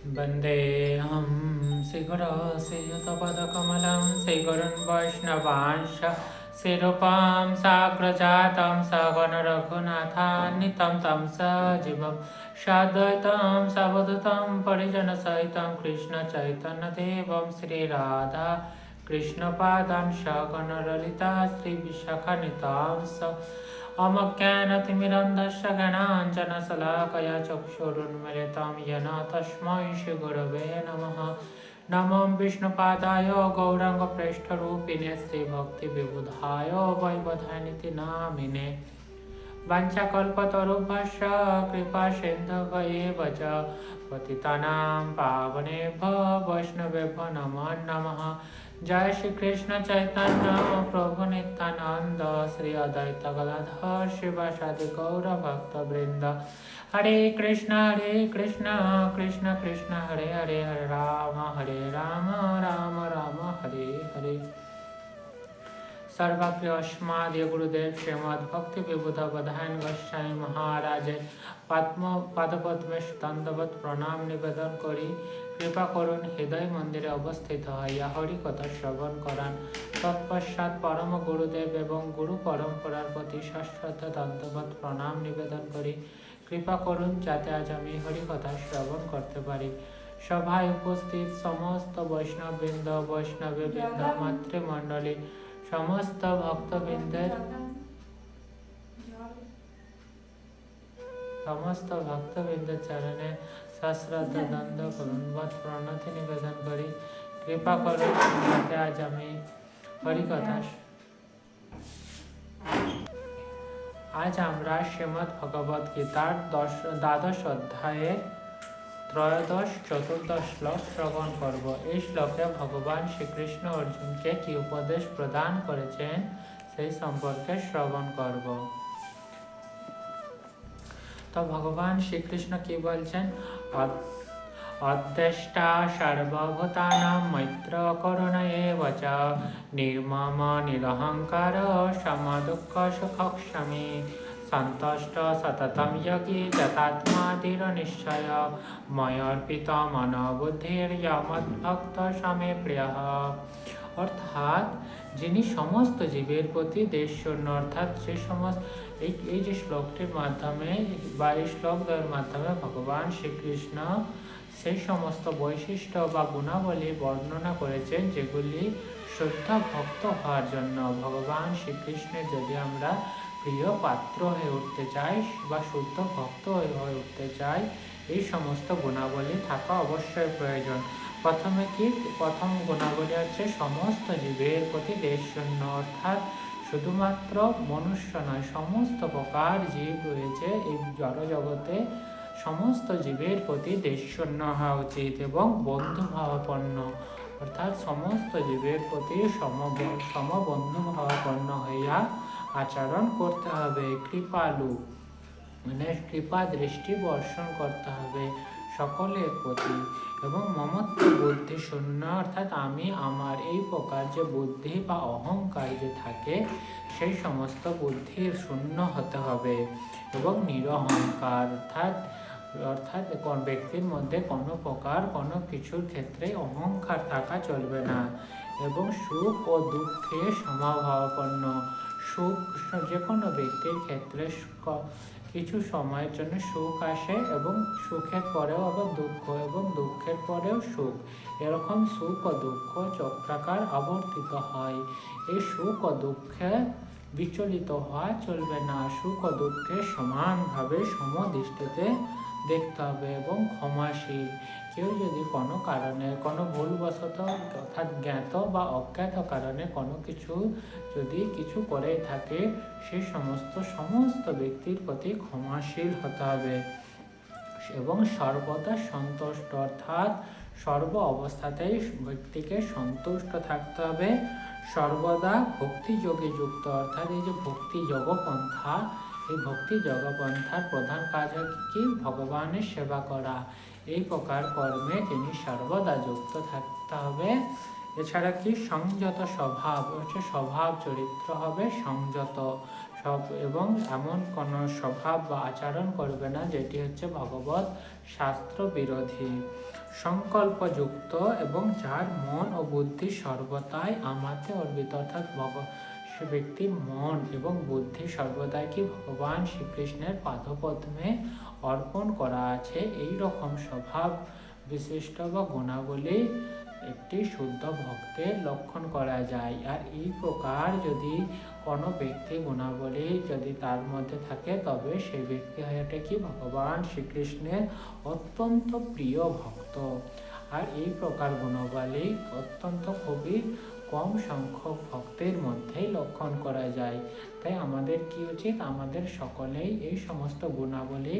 वन्देऽहं श्रीगुरोश्रीयुतपदकमलं श्रीगुरुन् वैष्णवांश शिरूपां साग्रजातं सगणरघुनाथान्वितं तं सजीवं साद्वैतं सावधूतं परिजनसहितं कृष्णचैतन्यदेवं श्रीराधा कृष्णपादां सगणललिता श्रीविशाखान्वितांश्च अमज्ञानतिमिरन्धस्य ज्ञानाञ्जनशलाकया चक्षुरुन्मिलितं येन तस्मै श्रीगुरवे नमः। नमो विष्णुपादाय गौराङ्गप्रेष्ठरूपिणे श्रीभक्तिविबुधाय वैवधानिति नामिने वाञ्छाकल्पतरुभ्यश्च कृपासिन्धुभ्येव च पतितानां पावनेभ्यो वैष्णवेभ्यो नमो नमः। जय श्री कृष्ण चैतन्य प्रभु नित्यानंद श्री अद्वैत गदाधर शिवासादि गौर भक्त वृंद हरे कृष्ण कृष्ण कृष्ण हरे हरे हरे राम राम राम हरे हरे। सर्वप्रिय अस्माद्य गुरुदेव श्रीमद् भक्ति विबुध बधान गोस्वामी महाराज पादपद्मे दंडवत प्रणाम निवेदन करी कृपा करुण हृदय मंदिरे अवस्थित हইয়া हरि कथा श्रवण करान तत्पश्चात परम गुरुदेव एवं गुरु परम्परार प्रति शाश्वत दंडवत प्रणाम निवेदन करी कृपा करुण जाते आज आमी हरि कथा श्रवण करते पारी। सभाয় उपस्थित समस्त वैष्णवबृंद वैष्णवीबृंद मातृमंडली समस्त भक्तबृंदेर चरणे सश्रद्धा दंड करुणवत प्रणति निवेदन करी कृपा करुण जाते आज आमी हरिकथा आज आमरा श्रीमद् भगवत गीतार द्वादश अध्याये त्रयोदश चतुर्दश श्लोक श्रवण करब। এই শ্লোকে ভগবান শ্রীকৃষ্ণ অর্জুনকে কি উপদেশ প্রদান করেছেন সেই সম্পর্কে শ্রবণ করব। তো ভগবান শ্রীকৃষ্ণ কি বলছেন? অদ্দেষ্টা সর্বভূতানাং মৈত্র করুণ এব চ নির্মম নিরহংকার সমদুঃখ সুখক্ষমী সন্তুষ্ট সততম যোগী যথাত্মা দৃঢ় নিশ্চয় ময়র্পিত মনোবুদ্ধির মদ্ভক্ত সমে প্রিয়। অর্থাৎ যিনি সমস্ত জীবের প্রতি দেশশূন্য, অর্থাৎ সে সমস্ত এই যে শ্লোকটির মাধ্যমে বা এই শ্লোকদের মাধ্যমে ভগবান শ্রীকৃষ্ণ সেই সমস্ত বৈশিষ্ট্য বা গুণাবলী বর্ণনা করেছেন যেগুলি শুদ্ধ ভক্ত হওয়ার জন্য ভগবান শ্রীকৃষ্ণের যদি আমরা প্রিয় পাত্র হয়ে উঠতে চাই বা শুদ্ধ ভক্ত হয়ে উঠতে চাই এই সমস্ত গুণাবলী থাকা অবশ্যই প্রয়োজন। প্রথম গুণাবলী হচ্ছে সমস্ত জীবের প্রতি দেশশূন্য, অর্থাৎ শুধুমাত্র মনুষ্য নয়, সমস্ত প্রকার জীব রয়েছে এই জড়জগতে সমস্ত জীবের প্রতি দেশশূন্য হওয়া উচিত এবং বন্ধুভাবাপন্ন, অর্থাৎ সমস্ত জীবের প্রতি সমবন্ধুভাবাপন্ন হইয়া আচরণ করতে হবে। কৃপালু মানে কৃপা দৃষ্টি বর্ষণ করতে হবে সকলের প্রতি এবং মমত্ব বুদ্ধি শূন্য, অর্থাৎ আমি আমার এই প্রকার যে বুদ্ধি বা অহংকার যে থাকে সেই সমস্ত বুদ্ধির শূন্য হতে হবে এবং নিরহংকার, অর্থাৎ ব্যক্তির মধ্যে কোনো প্রকার কোনো কিছুর ক্ষেত্রে অহংকার থাকা চলবে না এবং সুখ ও দুঃখে সমভাবাপন্ন। সুখ যে কোনো ব্যক্তির ক্ষেত্রে কিছু সময়ের জন্য সুখ আসে এবং সুখের পরেও আবার দুঃখ এবং দুঃখের পরেও সুখ, এরকম সুখ ও দুঃখ চক্রাকার আবর্তিত হয়। এই সুখ ও দুঃখে বিচলিত হওয়া চলবে না, সুখ ও দুঃখে সমানভাবে সমদৃষ্টিতে দেখতে হবে এবং ক্ষমাশীল। কেউ যদি কোনো কারণে কোনো ভুলবশত অর্থাৎ জ্ঞাত বা অজ্ঞাত কারণে কোনো কিছু যদি কিছু করে থাকে সে সমস্ত ব্যক্তির প্রতি ক্ষমাশীল হতে হবে এবং সর্বদা সন্তুষ্ট, অর্থাৎ সর্ব অবস্থাতেই ব্যক্তিকে সন্তুষ্ট থাকতে হবে, সর্বদা ভক্তিযোগে যুক্ত, অর্থাৎ এই যে ভক্তি যোগপন্থা, এই ভক্তি যোগপন্থার প্রধান কাজ কি? ভগবানের সেবা করা। এই প্রকার কর্মে তিনি সর্বদা যুক্ত থাকতে হবে এছাড়া কি সংযত স্বভাব, হচ্ছে স্বভাব চরিত্র হবে সংযত সব, এবং এমন কোনো স্বভাব বা আচরণ করবে না যেটি হচ্ছে ভগবত শাস্ত্র বিরোধী। সংকল্পযুক্ত এবং যার মন ও বুদ্ধি সর্বদাই আমাতে অর্পিত, অর্থাৎ সে ব্যক্তির মন এবং বুদ্ধি সর্বদাই কি ভগবান শ্রীকৃষ্ণের পাদপদ্মে অর্পণ করা আছে, এই রকম স্বভাব বিশিষ্ট বা গুণাবলী একটি শুদ্ধ ভক্তের লক্ষণ করা যায়। আর এই প্রকার যদি কোনো ব্যক্তি গুণাবলী যদি তার মধ্যে থাকে, তবে সেই ব্যক্তি হয়ে ওঠে কি ভগবান শ্রীকৃষ্ণের অত্যন্ত প্রিয় ভক্ত। আর এই প্রকার গুণাবলী অত্যন্ত খুবই কম সংখ্যক ভক্তের মধ্যেই লক্ষণ করা যায়। তাই আমাদের কি উচিত, আমাদের সকলেই এই সমস্ত গুণাবলী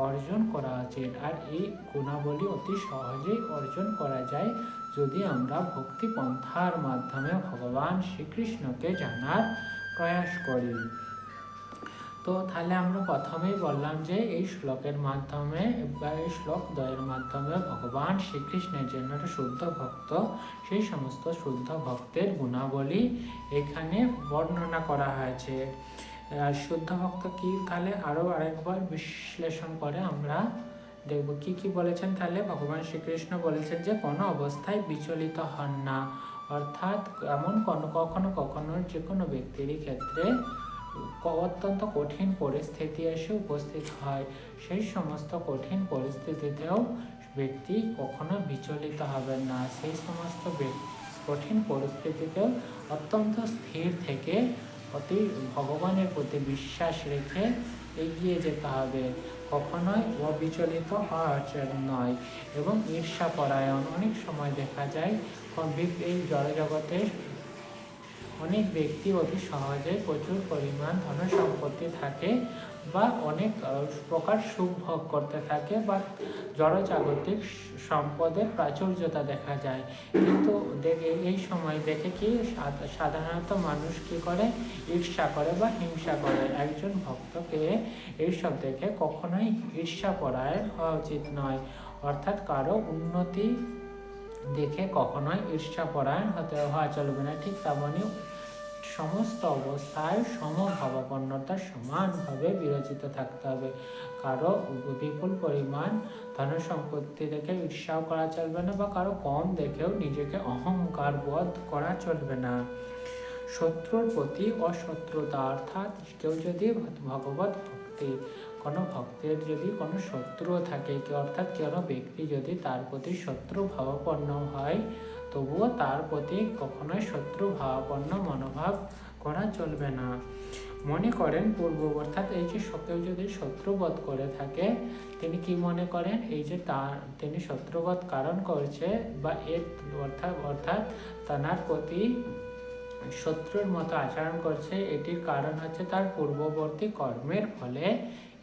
অর্জন করা উচিত। আর এই গুণাবলী অতি সহজেই অর্জন করা যায় যদি আমরা ভক্তি পন্থার মাধ্যমে ভগবান শ্রীকৃষ্ণকে জানার প্রয়াস করি। তো তাহলে আমরা প্রথমেই বললাম যে এই শ্লোকের মাধ্যমে বা এই শ্লোক দ্বয়ের মাধ্যমে ভগবান শ্রীকৃষ্ণের জন্য শুদ্ধ ভক্ত, সেই সমস্ত শুদ্ধ ভক্তের গুণাবলী এখানে বর্ণনা করা হয়েছে। শুদ্ধ ভক্ত কি, তাহলে আরও আরেকবার বিশ্লেষণ করে আমরা দেখব কি কি বলেছেন। তাহলে ভগবান শ্রীকৃষ্ণ বলেছেন যে কোনো অবস্থায় বিচলিত হন না, অর্থাৎ এমন কখনো যে কোনো ব্যক্তিরই ক্ষেত্রে অত্যন্ত কঠিন পরিস্থিতি এসে উপস্থিত হয়, সেই সমস্ত কঠিন পরিস্থিতিতেও ব্যক্তি কখনো বিচলিত হবেন না। সেই সমস্ত কঠিন পরিস্থিতিতেও অত্যন্ত স্থির থেকে ভগবানের প্রতি বিশ্বাস রেখে এগিয়ে যেতে হবে, কখনোই অবিচলিত হওয়া নয়। এবং ঈর্ষাপরায়ণ, অনেক সময় দেখা যায় এই জড়জগতে অনেক ব্যক্তি অতি সহজে প্রচুর পরিমাণ ধন সম্পত্তি থাকে বা অনেক প্রকার সুখ ভোগ করতে থাকে বা জড়জাগতিক সম্পদের প্রাচুর্যতা দেখা যায়, কিন্তু এই সময় দেখে কি সাধারণত মানুষ কি করে, ঈর্ষা করে বা হিংসা করে। একজন ভক্তকে এইসব দেখে কখনোই ঈর্ষাপরায়ণ হওয়া উচিত নয়, অর্থাৎ কারো উন্নতি দেখে কখনোই ঈর্ষাপরায়ণ হওয়া চলবে না। ঠিক তেমনি সমস্ত অবস্থায় সমভাবাপন্নতা সমানভাবে বিরচিত থাকতে হবে। কারো বিপুল পরিমাণ ধন সম্পত্তি দেখে ঈর্ষাও করা চলবে না বা কারো কম দেখেও নিজেকে অহংকার বোধ করা চলবে না। শত্রুর প্রতি অশত্রুতা, অর্থাৎ কেউ যদি ভগবত ভক্তি, কোনো ভক্তের যদি কোনো শত্রু থাকে, অর্থাৎ কোনো ব্যক্তি যদি তার প্রতি শত্রু ভাবাপন্ন হয়, তবুও তার প্রতি কখনোই শত্রু ভাবাপন্ন মনোভাব করা চলবে না। মনে করেন অর্থাৎ এই যে কেউ যদি শত্রুবোধ করে থাকে, তিনি কি মনে করেন, এই যে তিনি শত্রুবোধ কারণ করছে বা অর্থাৎ তার প্রতি শত্রুর মতো আচরণ করছে, এটির কারণ হচ্ছে তার পূর্ববর্তী কর্মের ফলে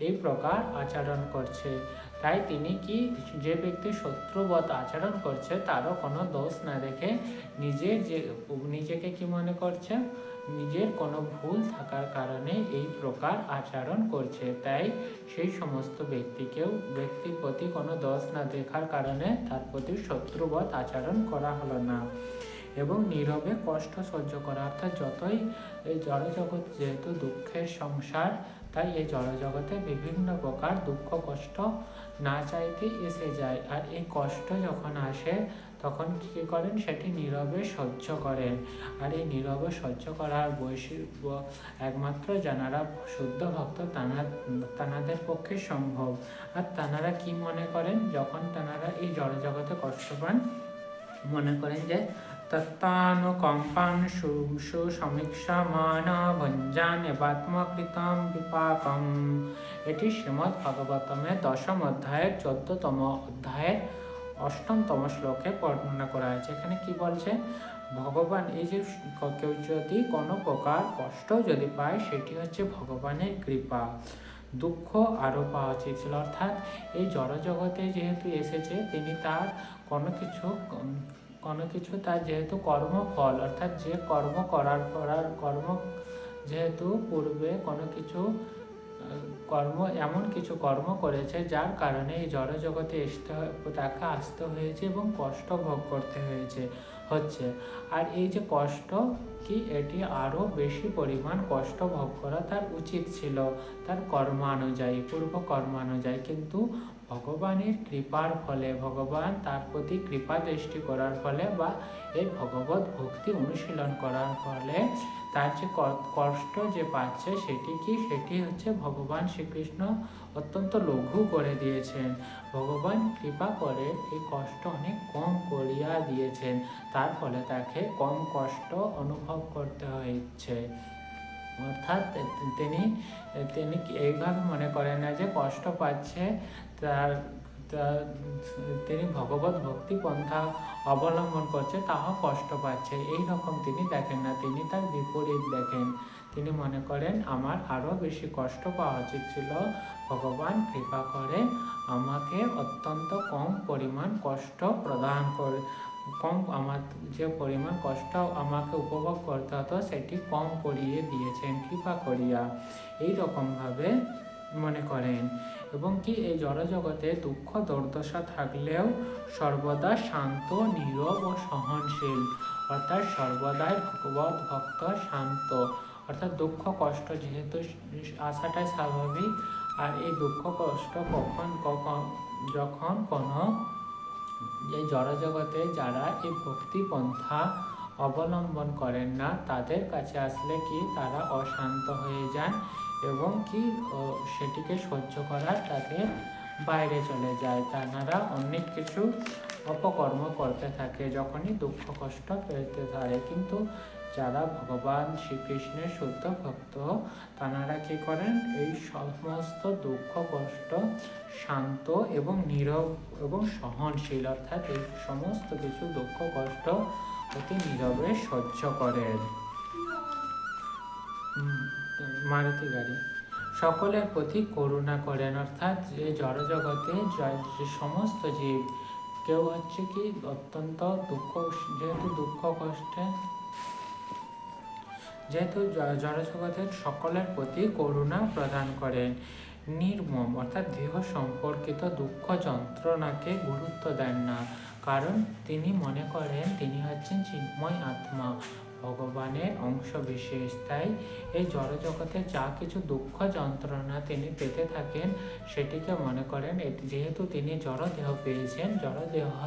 এই প্রকার আচরণ করছে। তাই তিনি কি, যে ব্যক্তি শত্রুবৎ আচরণ করছে তারও কোনো দোষ না দেখে নিজেকে কি মনে করছে, নিজের কোনো ভুল থাকার কারণে এই প্রকার আচরণ করছে। তাই সেই সমস্ত ব্যক্তির প্রতি কোনো দোষ না দেখার কারণে তার প্রতি শত্রুবৎ আচরণ করা হলো না। এবং নীরবে কষ্ট সহ্য করা, অর্থাৎ যতই এই জড়জগৎ যেহেতু দুঃখের সংসার, তাই এই জড়জগতে বিভিন্ন প্রকার দুঃখ কষ্ট না চাইতে এসে যায়। আর এই কষ্ট যখন আসে তখন কী করেন, সেটি নীরবে সহ্য করেন। আর এই নীরবে সহ্য করার একমাত্র যারা শুদ্ধ ভক্ত তানাদের পক্ষে সম্ভব। আর তানারা কি মনে করেন, যখন তানারা এই জড়জগতে কষ্ট পান, মনে করেন যে তত্তানুকম্পান সুসমীক্ষামান ভঞ্জান এবাত্মকৃতম বিপাকম। এটি শ্রীমদ্ ভাগবতমের 10ম অধ্যায়ের 14তম অধ্যায়ের 8তম শ্লোকে বর্ণনা করা হয়েছে। এখানে কি বলছে, ভগবান এই যে কেউ যদি কোনো প্রকার কষ্ট যদি পায়, সেটি হচ্ছে ভগবানের কৃপা। দুঃখ আরও পাওয়া উচিত ছিল, অর্থাৎ এই জড়জগতে যেহেতু এসেছে, তিনি তার কোনো কিছু তার যেহেতু কর্মফল, অর্থাৎ যে কর্ম করার যেহেতু পূর্বে কোনো কিছু এমন কিছু কর্ম করেছে যার কারণে এই জড়জগতে তাকে আসতে হয়েছে এবং কষ্ট ভোগ করতে হচ্ছে। আর এই যে কষ্ট কি, এটি আরও বেশি পরিমাণ কষ্ট ভোগ করা তার উচিত ছিল তার কর্মানুযায়ী, পূর্ব কর্মানুযায়ী, কিন্তু ভগবানের কৃপার ফলে, ভগবান তার প্রতি কৃপা দৃষ্টি করার ফলে বা এই ভগবত ভক্তি অনুশীলন করার ফলে তার যে কষ্ট যে পাচ্ছে সেটি হচ্ছে ভগবান শ্রীকৃষ্ণ অত্যন্ত লঘু করে দিয়েছেন। ভগবান কৃপা করে এই কষ্ট অনেক কম করিয়া দিয়েছেন, তার ফলে তাকে কম কষ্ট অনুভব করতে হয়েছে। অর্থাৎ তিনি এইভাবে মনে করেন না যে কষ্ট পাচ্ছে তিনি ভগবত ভক্তি পন্থা অবলম্বন করছে তাও কষ্ট পাচ্ছে, এই রকম তিনি দেখেন না। তিনি তার বিপরীত দেখেন। তিনি মনে করেন আমার আরও বেশি কষ্ট পাওয়া উচিত ছিল, ভগবান কৃপা করে আমাকে অত্যন্ত কম পরিমাণ কষ্ট প্রদান করে, আমার যে পরিমাণ কষ্ট আমাকে উপভোগ করতে হতো সেটি কম করিয়ে দিয়েছেন কৃপা করিয়া, এই রকমভাবে মনে করেন। এবং কি এই জড়জগতে দুঃখ দুর্দশা থাকলেও সর্বদা শান্ত, নীরব ও সহনশীল, অর্থাৎ সর্বদাই ভগবত ভক্ত, শান্ত। অর্থাৎ দুঃখ কষ্ট যেহেতু আসাটাই স্বাভাবিক, আর এই দুঃখ কষ্ট যখন কোনো এই জড়জগতে যারা এই ভক্তি পন্থা অবলম্বন করেন না তাদের কাছে আসলে কি তারা অশান্ত হয়ে যান এবং কি সেটিকে সহ্য করার তাদের বাইরে চলে যায়, তারা অনেক কিছু অপকর্ম করতে থাকে যখনই দুঃখ কষ্ট পেতে ধরে। কিন্তু যারা ভগবান শ্রীকৃষ্ণের শুদ্ধ ভক্ত তাঁরা কি করেন, এই সমস্ত দুঃখ কষ্ট শান্ত এবং নীরব এবং সহনশীল, অর্থাৎ এই সমস্ত কিছু দুঃখ কষ্ট অতি নীরবে সহ্য করেন। মারুতি গাড়ি সকলের প্রতি করুণা করেন, অর্থাৎ যে জড়জগতে যে সমস্ত জীব, কেউ হচ্ছে কি অত্যন্ত যেহেতু জড়জগতের সকলের প্রতি করুণা প্রদান করেন। নির্মম অর্থাৎ দেহ সম্পর্কিত দুঃখ যন্ত্রণাকে গুরুত্ব দেন না, কারণ তিনি মনে করেন তিনি হচ্ছেন চিন্ময় আত্মা, ভগবানের অংশ বিশেষ। তাই এই জড়জগতে যা কিছু দুঃখ যন্ত্রণা তিনি পেতে থাকেন সেটিকে মনে করেন যেহেতু তিনি জড়দেহ পেয়েছেন, জড়দেহ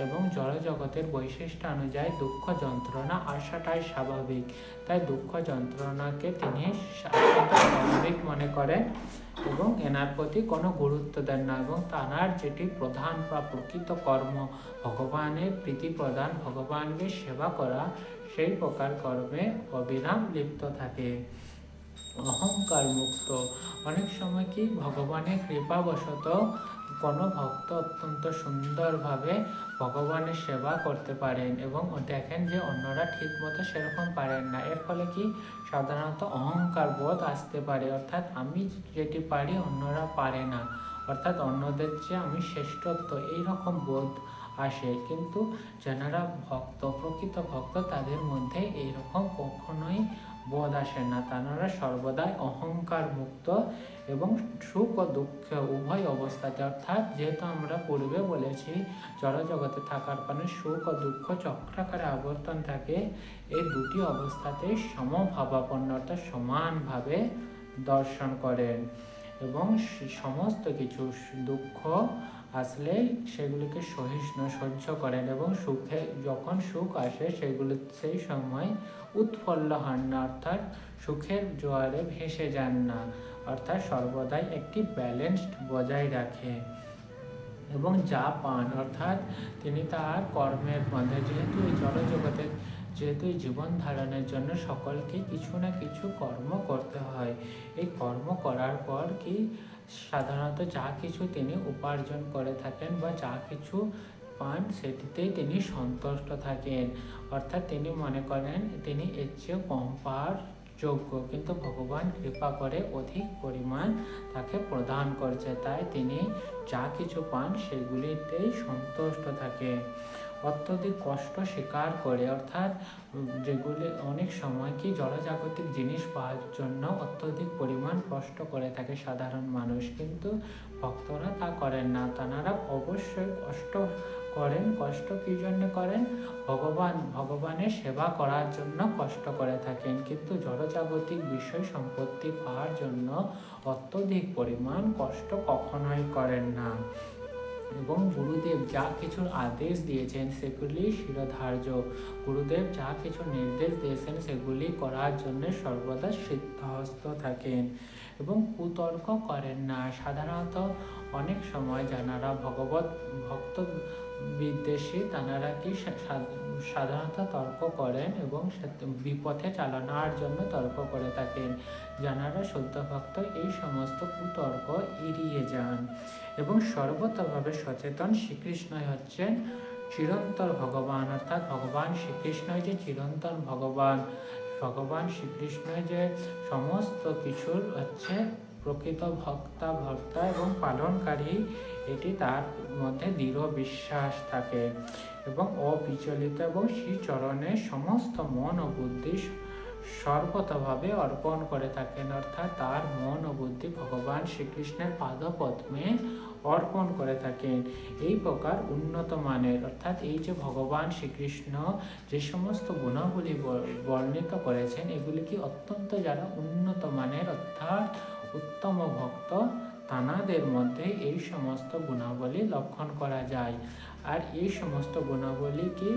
এবং জড়জগতের বৈশিষ্ট্য অনুযায়ী দুঃখ যন্ত্রণা আসাটাই স্বাভাবিক, তাই দুঃখ যন্ত্রণাকে তিনি স্বাভাবিক মনে করেন এবং এনার প্রতি কোনো গুরুত্ব দেন না, এবং তাঁর যেটি প্রধান বা প্রকৃত কর্ম ভগবানের প্রীতি প্রদান, ভগবানকে সেবা করা, সেই প্রকার কর্মে অবিরাম লিপ্ত থাকে। অহংকার মুক্ত, অনেক সময় কি ভগবানের কৃপাবশত কোনো ভক্ত অত্যন্ত সুন্দরভাবে ভগবানের সেবা করতে পারেন এবং দেখেন যে অন্যরা ঠিক মতো সেরকম পারেন না, এর ফলে কি সাধারণত অহংকার বোধ আসতে পারে, অর্থাৎ আমি যেটি পারি অন্যরা পারে না, অর্থাৎ অন্যদের চেয়ে আমি শ্রেষ্ঠত্ব, এইরকম বোধ আসে। কিন্তু যারা ভক্ত, প্রকৃত ভক্ত, তাদের মধ্যে এইরকম কখনোই বোধ আসে না, তারা সর্বদাই অহংকার মুক্ত এবং সুখ ও দুঃখ উভয় অবস্থাতে, অর্থাৎ যেহেতু আমরা পূর্বে বলেছি জড়জগতে থাকার কারণে সুখ ও দুঃখ চক্রাকারে আবর্তন থাকে, এই দুটি অবস্থাতে সমভাবাপন্ন, অর্থাৎ সমানভাবে দর্শন করেন এবং সমস্ত কিছু দুঃখ আসলে সেগুলিকে সহ্য করেন এবং যখন সুখ আসে সেগুলো সেই সময় উৎফুল্ল হন না, অর্থাৎ সুখের জোয়ারে ভেসে যান না, অর্থাৎ সর্বদাই একটি ব্যালেন্সড বজায় রাখে এবং যা পান, অর্থাৎ তিনি তার কর্মের মধ্যে, যেহেতু এই জড়জগতের এই জীবন ধারণের জন্য সকলকে কিছু না কিছু কর্ম করতে হয়, এই কর্ম করার পর কি সাধারণত যা কিছু তিনি উপার্জন করে থাকেন বা যা কিছু পান সেটিতেই তিনি সন্তুষ্ট থাকেন, অর্থাৎ তিনি মনে করেন তিনি এর চেয়ে কম পাওয়ার যোগ্য, কিন্তু ভগবান কৃপা করে অধিক পরিমাণ তাকে প্রদান করছে, তাই তিনি যা কিছু পান সেগুলিতেই সন্তুষ্ট থাকে। অত্যধিক কষ্ট স্বীকার করে, অর্থাৎ যেগুলি অনেক সময় কি জড়জাগতিক জিনিস পাওয়ার জন্য অত্যধিক পরিমাণ কষ্ট করে থাকে সাধারণ মানুষ, কিন্তু ভক্তরা তা করেন না। তাঁরা অবশ্যই কষ্ট করেন। কষ্ট কী জন্য করেন? ভগবানের সেবা করার জন্য কষ্ট করে থাকেন, কিন্তু জড়জাগতিক বিষয় সম্পত্তি পাওয়ার জন্য অত্যধিক পরিমাণ কষ্ট কখনোই করেন না। এবং গুরুদেব যা কিছু আদেশ দিয়েছেন সেগুলি শিরোধার্য। গুরুদেব যা কিছু নির্দেশ দিয়েছেন সেগুলি করার জন্য সর্বদা সিদ্ধহস্ত থাকেন এবং কুতর্ক করেন না। সাধারণত অনেক সময় যারা ভক্ত বিদ্বেষী তাঁরা কি সাধারণত তর্ক করেন এবং বিপথে চালানোর জন্য তর্ক করে থাকেন। যারা শুদ্ধ ভক্ত এই সমস্ত কুতর্ক এড়িয়ে যান এবং সর্বতভাবে সচেতন। শ্রীকৃষ্ণই হচ্ছেন চিরন্তন ভগবান, অর্থাৎ ভগবান শ্রীকৃষ্ণই যে চিরন্তন ভগবান শ্রীকৃষ্ণই যে সমস্ত কিছুর হচ্ছে প্রকৃত ভর্তা এবং পালনকারী, এটি তার মধ্যে দৃঢ় বিশ্বাস থাকে এবং অবিচলিত, এবং শ্রীচরণে সমস্ত মন ও বুদ্ধি সর্বতভাবে অর্পণ করে থাকেন, অর্থাৎ তার মন ও বুদ্ধি ভগবান শ্রীকৃষ্ণের পাদপদ্মে অর্পণ করে থাকেন। এই প্রকার উন্নত মানের, অর্থাৎ এই যে ভগবান শ্রীকৃষ্ণ যে সমস্ত গুণাবলী বর্ণিত করেছেন এগুলি কি অত্যন্ত যারা উন্নত মানের অর্থাৎ উত্তম ভক্ত তাঁদের মধ্যে এই সমস্ত গুণাবলী লক্ষণ করা যায়। আর এই সমস্ত গুণাবলী কি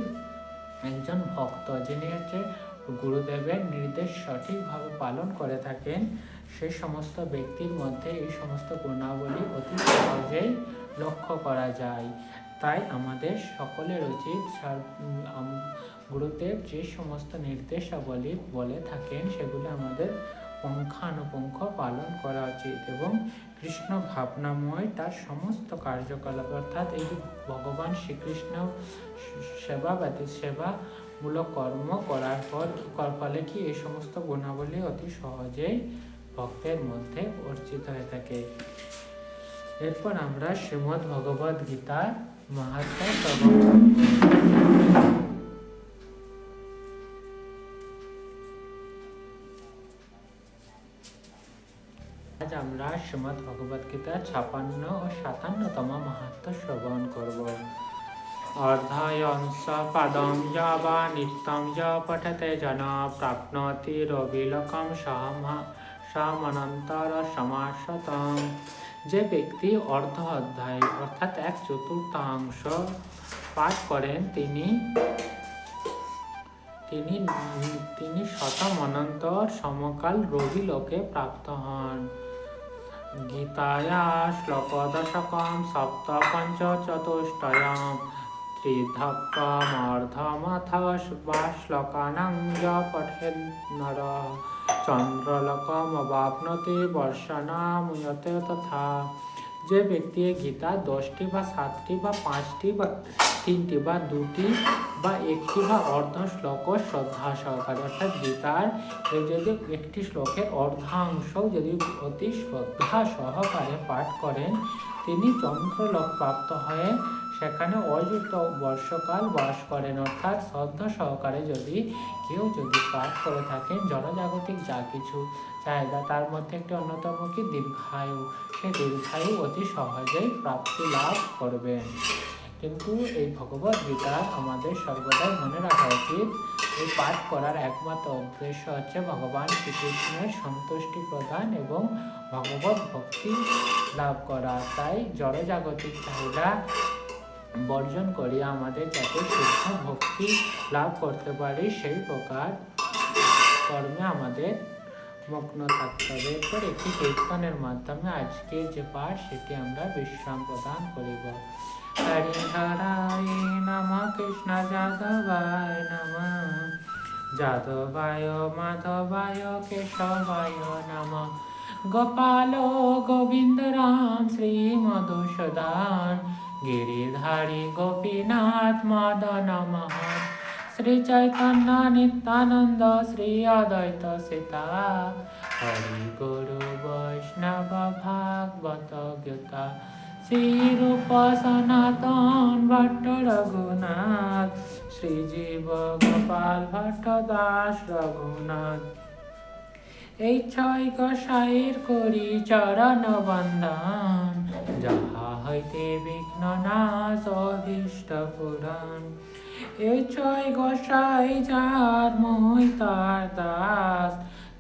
একজন ভক্ত যিনি হচ্ছে গুরুদেবের নির্দেশ সঠিকভাবে পালন করে থাকেন সেই সমস্ত ব্যক্তির মধ্যে এই সমস্ত গুণাবলী অতি সহজেই লক্ষ্য করা যায়। তাই আমাদের সকলের উচিত গুরুদেব যে সমস্ত নির্দেশাবলী বলে থাকেন সেগুলো আমাদের পুঙ্খানুপুঙ্খ পালন করা উচিত এবং কৃষ্ণ ভাবনাময় তার সমস্ত কার্যকলাপ, অর্থাৎ এই যে ভগবান শ্রীকৃষ্ণ সেবামূলক কর্ম করার ফলে কি এই সমস্ত গুণাবলী অতি সহজেই ভক্তের মধ্যে অর্জিত হয়ে থাকে। এরপর আমরা শ্রীমদ্ ভগবদ গীতার মাহাত্ম্য শ্রবণ করব। আজ আমরা শ্রীমদ্ ভগবদ গীতার 56 ও 57তম মাহাত্ম্য শ্রবণ করব। অর্ধায়ংস পদম যবা নিত্যম য পঠতে জন প্রাপ্নোতি রবিলোকম সমনন্তর সমাসতম। যে ব্যক্তি অর্ধ অধ্যায় অর্থাৎ 1/4 পাঠ করেন তিনি শতমনন্তর সমকাল রবিলোকে প্রাপ্ত হন। গীতায়া শ্লোক দশকম সপ্ত পঞ্চচতুষ্টয়ম ত্রিধক্কমর্ধমথ বা শ্লোকানাং য পঠেদ নর চন্দ্রলোকমবাপ্নোতি বর্ষণামুয়তে তথা। যে ব্যক্তি গীতা 10টি বা 7টি বা 5টি বা 3টি বা 2টি বা 1টি বা অর্ধ শ্লোক শ্রদ্ধা সহকারে, অর্থাৎ গীতার যদি একটি শ্লোকের অর্ধাংশ যদি অতি শ্রদ্ধা সহকারে পাঠ করেন তিনি চন্দ্রলোক প্রাপ্ত হয়ে সেখানে অযুত বর্ষকাল বাস করেন। অর্থাৎ শ্রদ্ধা সহকারে কেউ যদি পাঠ করে থাকেন জড়জাগতিক যা কিছু চাহিদা তার মধ্যে একটি অন্যতম কি দীর্ঘায়ু, সেই দীর্ঘায়ু অতি সহজেই প্রাপ্তি লাভ করবেন। কিন্তু এই ভগবদ গীতা আমাদের সর্বদাই মনে রাখা উচিত এই পাঠ করার একমাত্র উদ্দেশ্য হচ্ছে ভগবান শ্রীকৃষ্ণের সন্তুষ্টি প্রদান এবং ভগবত ভক্তি লাভ করা। তাই জড়জাগতিক চাহিদা বর্জন করিয়া আমাদের যাতে শুদ্ধ ভক্তি লাভ করতে পারি সেই প্রকার কর্মে আমাদের মগ্ন থাকতে হবে। এরপর একটি কীর্তনের মাধ্যমে আজকের যে পাঠ সেটি আমরা বিশ্রাম প্রদান করিব। হরিহরায় নমঃ কৃষ্ণ যাদবায় নমঃ যাদবায় মাধবায় কেশবায় নমঃ গোপাল গোবিন্দ রাম শ্রী মধুসূদন গিরিধারী গোপীনাথ মদন মোহন শ্রী চৈতন্য নিত্যানন্দ শ্রী অদ্বৈত সীতা হরি গুরু বৈষ্ণব ভাগবত গীতা শ্রীরূপ সনাতন ভট্ট রঘুনাথ, শ্রীজীব গোপাল ভট্ট দাস রঘুনাথ। এই ছয় গোসাইয়ের করি চরণ বন্দন, যাহা হইতে বিঘ্ন নাশ অভীষ্ট পুরাণ। এই ছয় গোসাই যার মই তার দাস,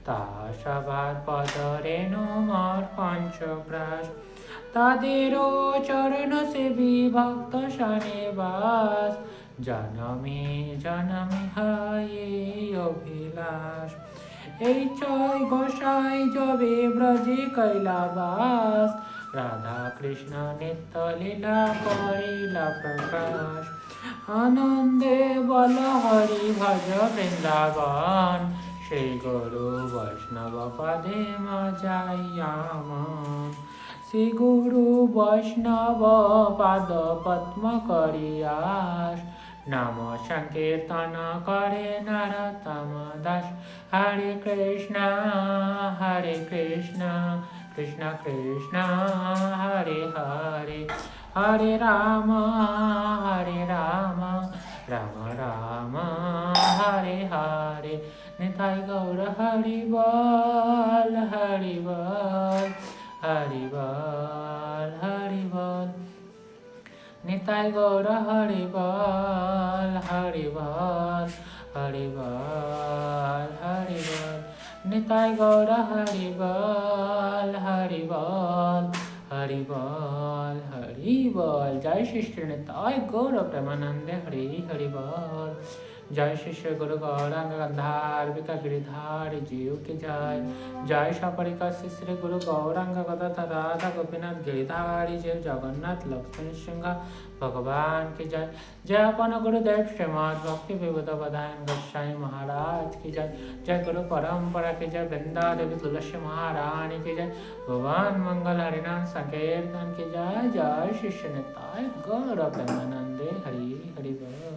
তা সবার পদরেণু মোর পঞ্চগ্রাস। তাদেরও চরণ সেবী ভক্ত শনিবাস, জনমে জনমে হয় এই অভিলাষ। এই ছয় গোসাই যবে ব্রজে কৈলাবাস, রাধা কৃষ্ণ নিত্য লীলা করিলা প্রকাশ। আনন্দে বল হরি ভজ বৃন্দাবন, শ্রী গুরু বৈষ্ণব পদে মজাইয়া মন। শ্রী গুরু বৈষ্ণব পাদ পদ্ম করিয়াস, নাম সংকীর্তন করে নরোত্তম দাস। হরে কৃষ্ণ কৃষ্ণ কৃষ্ণ হরে হরে, হরে রাম রাম রাম হরে হরে। নিতাই গৌর হরি বল হরি বল, হরি বল হরি বল। নিতাই গৌর হরি বল হরি বল, হরি বল হরি বল। নিতাই গৌর হরি বল হরি বল, হরি বল হরি বল। জয় শ্রী নিতাই গৌর প্রেমানন্দে হরি হরি বল। জয় শিষ্য গুরু গৌরাঙ্গ গন্ধার্বিকা गिरिधार जीव की जय। जय सपरिका श्री गुरु गौरांग गदाधर राधा गोपीनाथ गिरिधारी जीव जगन्नाथ लक्ष्मण सिंह भगवान की जय। जय अपन गुरुदेव श्रीमद भक्ति विबुध बधायन गोसाई महाराज की जय। जय गुरु परंपरा की जय। वृंदा देवी तुलसी महारानी की जय। भगवान मंगल हरिनाम संकीर्तन की जय। जय शिष्य निताय गौर प्रेमानंदे हरि हरि बोल।